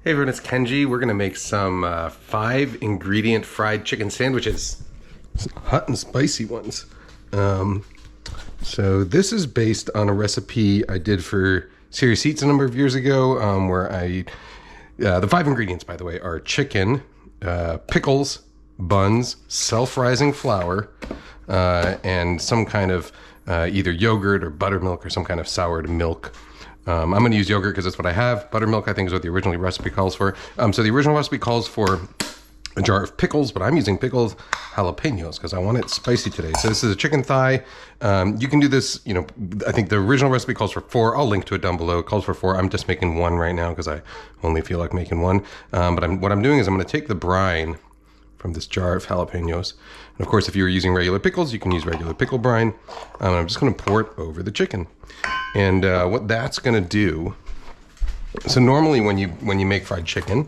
Hey everyone, it's Kenji. We're gonna make some 5-ingredient fried chicken sandwiches. Some hot and spicy ones. So this is based on a recipe I did for Serious Eats a number of years ago, where the 5 ingredients, by the way, are chicken, pickles, buns, self-rising flour, and some kind of either yogurt or buttermilk or some kind of soured milk. I'm going to use yogurt because that's what I have. Buttermilk, I think, is what the original recipe calls for. So the original recipe calls for a jar of pickles, but I'm using pickled jalapenos because I want it spicy today. So this is a chicken thigh. You can do this, I think the original recipe calls for 4. I'll link to it down below. It calls for 4. I'm just making 1 right now because I only feel like making 1. But what I'm doing is I'm going to take the brine from this jar of jalapenos. And of course, if you were using regular pickles, you can use regular pickle brine. I'm just going to pour it over the chicken. And what that's going to do, so normally when you make fried chicken,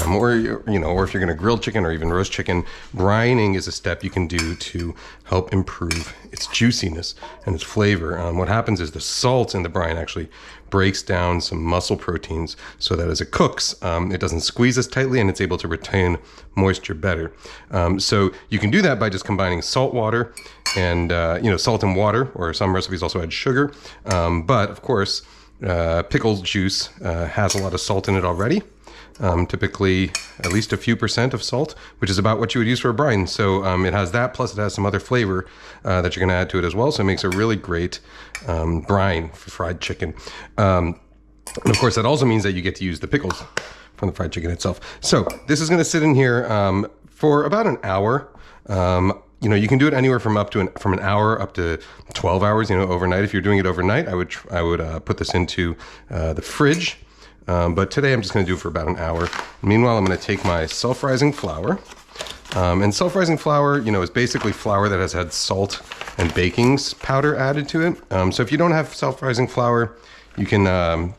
or if you're going to grill chicken or even roast chicken, brining is a step you can do to help improve its juiciness and its flavor. What happens is the salt in the brine actually breaks down some muscle proteins so that as it cooks, it doesn't squeeze as tightly and it's able to retain moisture better. So you can do that by just combining salt water and salt and water, or some recipes also add sugar. But of course, pickle juice has a lot of salt in it already. Typically at least a few % of salt, which is about what you would use for a brine. So it has that, plus it has some other flavor that you're going to add to it as well. So it makes a really great brine for fried chicken. And of course, that also means that you get to use the pickles from the fried chicken itself. So this is going to sit in here for about an hour. You can do it anywhere from an hour up to 12 hours, overnight. If you're doing it overnight, I would put this into the fridge. But today I'm just going to do it for about an hour. Meanwhile, I'm going to take my self-rising flour. And self-rising flour, is basically flour that has had salt and baking powder added to it. So if you don't have self-rising flour, you can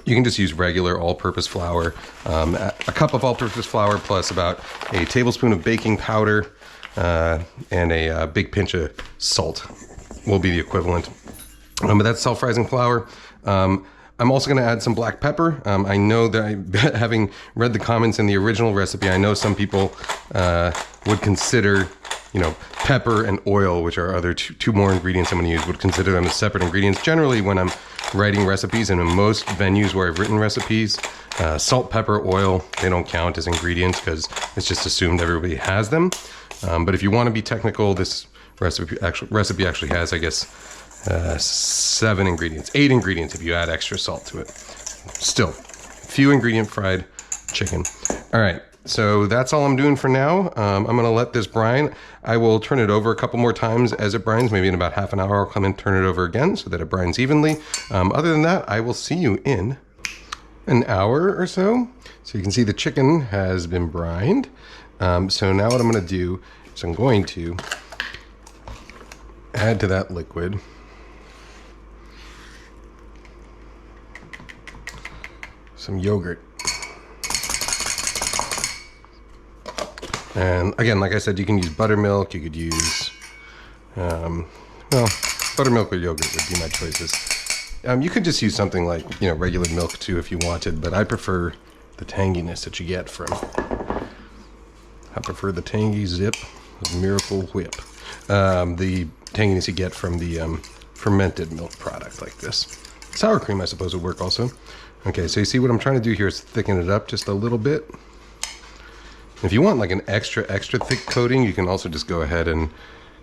just use regular all-purpose flour. A cup of all-purpose flour plus about a tablespoon of baking powder and a big pinch of salt will be the equivalent. But that's self-rising flour. I'm also going to add some black pepper. I know that having read the comments in the original recipe, I know some people would consider, pepper and oil, which are other two more ingredients I'm going to use, would consider them as separate ingredients. Generally, when I'm writing recipes, and in most venues where I've written recipes, salt, pepper, oil, they don't count as ingredients because it's just assumed everybody has them. But if you want to be technical, this recipe actually has, I guess, 7 ingredients, 8 ingredients if you add extra salt to it. Still, few ingredient fried chicken. All right, so that's all I'm doing for now. I'm gonna let this brine. I will turn it over a couple more times as it brines. Maybe in about half an hour, I'll come and turn it over again so that it brines evenly. Other than that, I will see you in an hour or so. So you can see the chicken has been brined. So now what I'm gonna do is I'm going to add to that liquid some yogurt. And again, like I said, you can use buttermilk, you could use, buttermilk or yogurt would be my choices. You could just use something like, regular milk too if you wanted, but I prefer the tanginess that you get from, I prefer the tangy zip of Miracle Whip. The tanginess you get from the fermented milk product like this. Sour cream, I suppose, would work also. Okay, so you see what I'm trying to do here is thicken it up just a little bit. If you want like an extra thick coating, you can also just go ahead and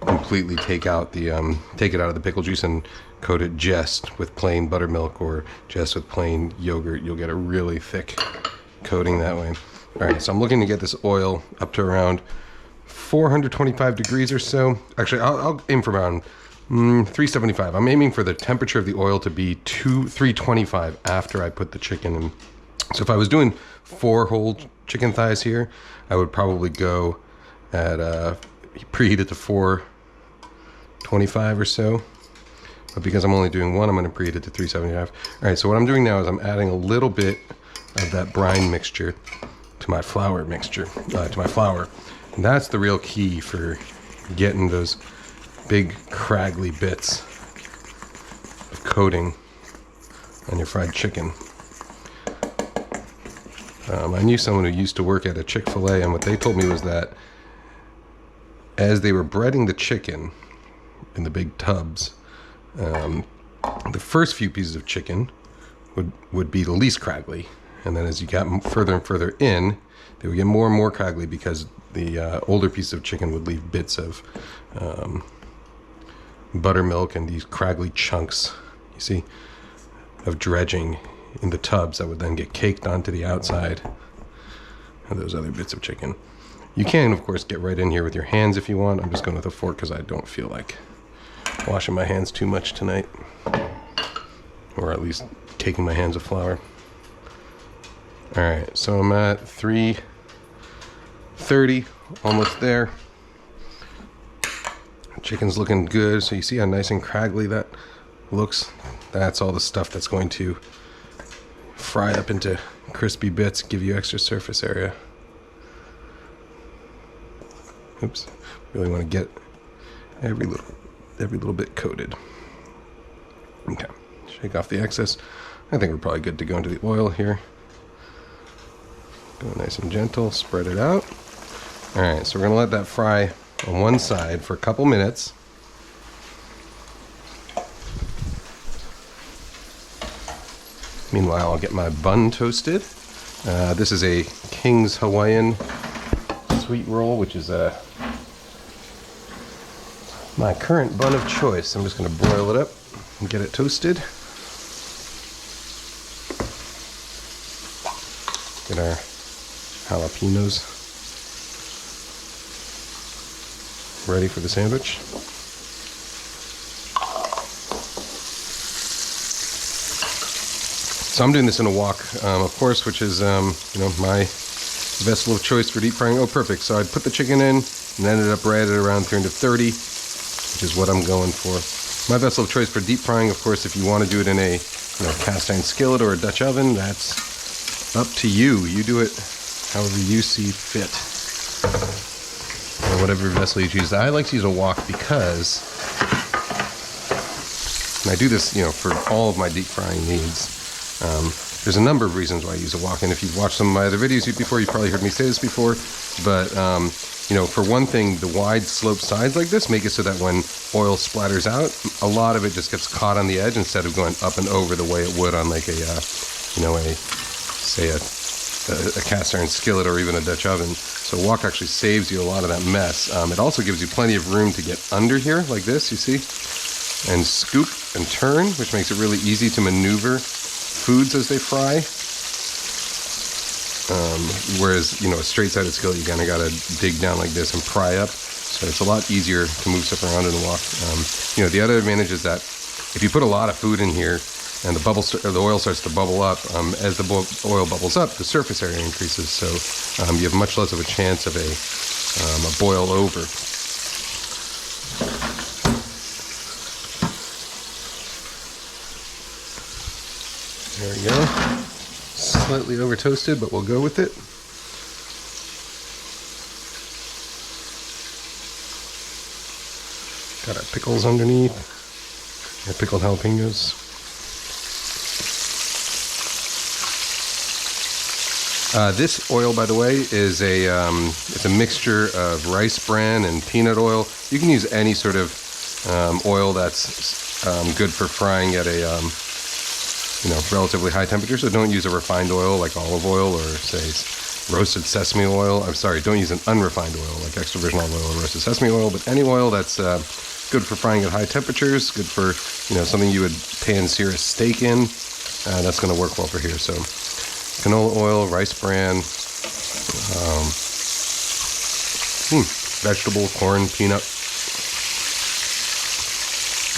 completely take it out of the pickle juice and coat it just with plain buttermilk or just with plain yogurt. You'll get a really thick coating that way. All right, so I'm looking to get this oil up to around 425 degrees or so. Actually, I'll aim for around 375. I'm aiming for the temperature of the oil to be 325 after I put the chicken in. So if I was doing 4 whole chicken thighs here, I would probably go at preheat it to 425 or so. But because I'm only doing 1, I'm going to preheat it to 375. All right, so what I'm doing now is I'm adding a little bit of that brine mixture to my flour mixture, And that's the real key for getting those big craggly bits of coating on your fried chicken. I knew someone who used to work at a Chick-fil-A, and what they told me was that as they were breading the chicken in the big tubs, the first few pieces of chicken would be the least craggly, and then as you got further and further in, they would get more and more craggly because the older piece of chicken would leave bits of buttermilk and these craggly chunks, you see, of dredging in the tubs that would then get caked onto the outside of those other bits of chicken. You can, of course, get right in here with your hands if you want. I'm just going with a fork because I don't feel like washing my hands too much tonight, or at least taking my hands of flour. All right, so I'm at 330, almost there. Chicken's looking good, so you see how nice and craggly that looks. That's all the stuff that's going to fry up into crispy bits, give you extra surface area. Oops, really want to get every little bit coated. Okay, shake off the excess. I think we're probably good to go into the oil here. Go nice and gentle, spread it out. All right, so we're gonna let that fry on one side for a couple minutes. Meanwhile, I'll get my bun toasted. This is a King's Hawaiian sweet roll, which is my current bun of choice. I'm just going to broil it up and get it toasted. Get our jalapenos ready for the sandwich. So I'm doing this in a wok, of course, which is my vessel of choice for deep frying. Oh, perfect. So I put the chicken in and ended up right at around 330, which is what I'm going for. My vessel of choice for deep frying, of course, if you want to do it in a cast iron skillet or a Dutch oven, that's up to you. You do it however you see fit, or whatever vessel you choose. I like to use a wok because, and I do this, for all of my deep frying needs. There's a number of reasons why I use a wok, and if you've watched some of my other videos before, you've probably heard me say this before, but for one thing, the wide slope sides like this make it so that when oil splatters out, a lot of it just gets caught on the edge instead of going up and over the way it would on like a cast iron skillet or even a Dutch oven. So a wok actually saves you a lot of that mess. It also gives you plenty of room to get under here like this, you see, and scoop and turn, which makes it really easy to maneuver foods as they fry. Whereas, a straight-sided skillet, you kind of got to dig down like this and pry up. So it's a lot easier to move stuff around in a wok. The other advantage is that if you put a lot of food in here and the oil starts to bubble up, as the oil bubbles up, the surface area increases. So you have much less of a chance of a boil over. There we go. Slightly over toasted, but we'll go with it. Got our pickles underneath. Our pickled jalapenos. This oil, by the way, is it's a mixture of rice bran and peanut oil. You can use any sort of oil that's good for frying at a relatively high temperature. So don't use a refined oil like olive oil or say roasted sesame oil. I'm sorry, don't use an unrefined oil like extra virgin olive oil or roasted sesame oil, but any oil that's good for frying at high temperatures, good for something you would pan sear a steak in. That's going to work well for here. So canola oil, rice bran, vegetable, corn, peanut,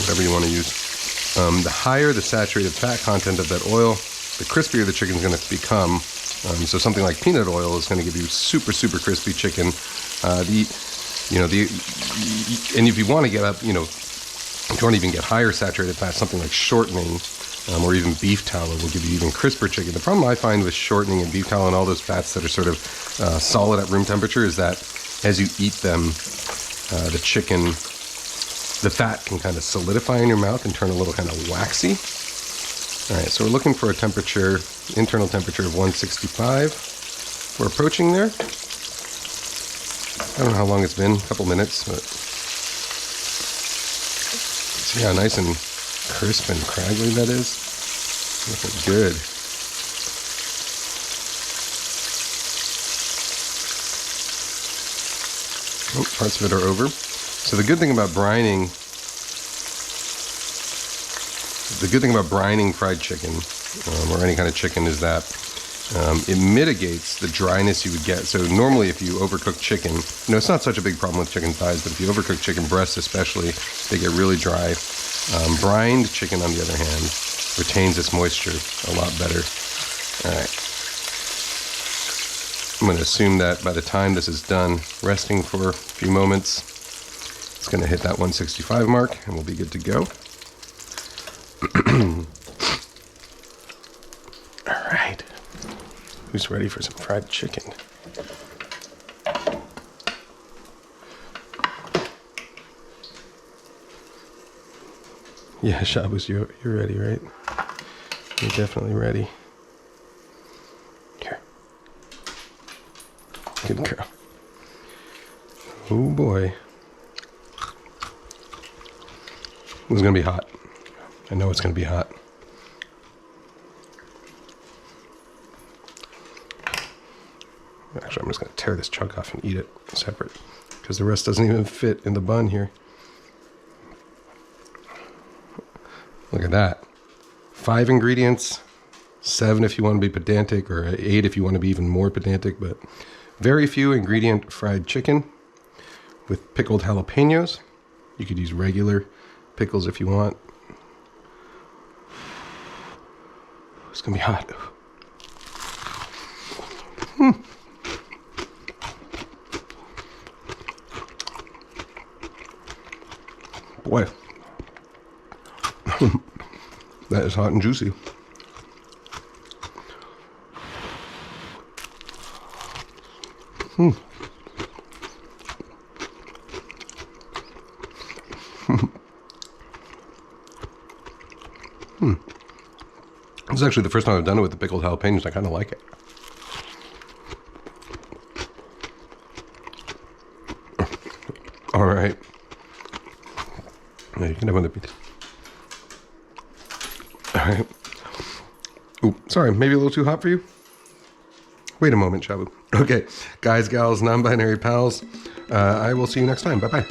whatever you want to use. The higher the saturated fat content of that oil, the crispier the chicken's going to become. So something like peanut oil is going to give you super, super crispy chicken. And if you want to get up, if you want to even get higher saturated fat, something like shortening or even beef tallow will give you even crisper chicken. The problem I find with shortening and beef tallow and all those fats that are sort of solid at room temperature is that as you eat them, the fat can kind of solidify in your mouth and turn a little kind of waxy. All right, so we're looking for a internal temperature of 165. We're approaching there. I don't know how long it's been, a couple minutes, but see how nice and crisp and craggly that is? Looking good. Oh, parts of it are over. So the good thing about brining fried chicken, or any kind of chicken, is that it mitigates the dryness you would get. So normally if you overcook chicken, it's not such a big problem with chicken thighs, but if you overcook chicken breasts especially, they get really dry. Brined chicken, on the other hand, retains its moisture a lot better. All right. I'm going to assume that by the time this is done resting for a few moments, it's going to hit that 165 mark and we'll be good to go. All right. Who's ready for some fried chicken? Yeah, Shabu's, you're ready, right? You're definitely ready. Here. Good girl. Oh boy. This is gonna be hot. I know it's gonna be hot. Actually, I'm just gonna tear this chunk off and eat it separate, because the rest doesn't even fit in the bun here. Look at that. 5 ingredients, 7 if you want to be pedantic, or 8 if you want to be even more pedantic, but very few ingredient fried chicken with pickled jalapenos. You could use regular pickles if you want. It's gonna be hot. Boy. That is hot and juicy. This is actually the first time I've done it with the pickled jalapenos. I kind of like it. All right. Yeah, you can have another piece. All right. Ooh, sorry, maybe a little too hot for you? Wait a moment, Shabu. Okay, guys, gals, non-binary pals, I will see you next time. Bye-bye.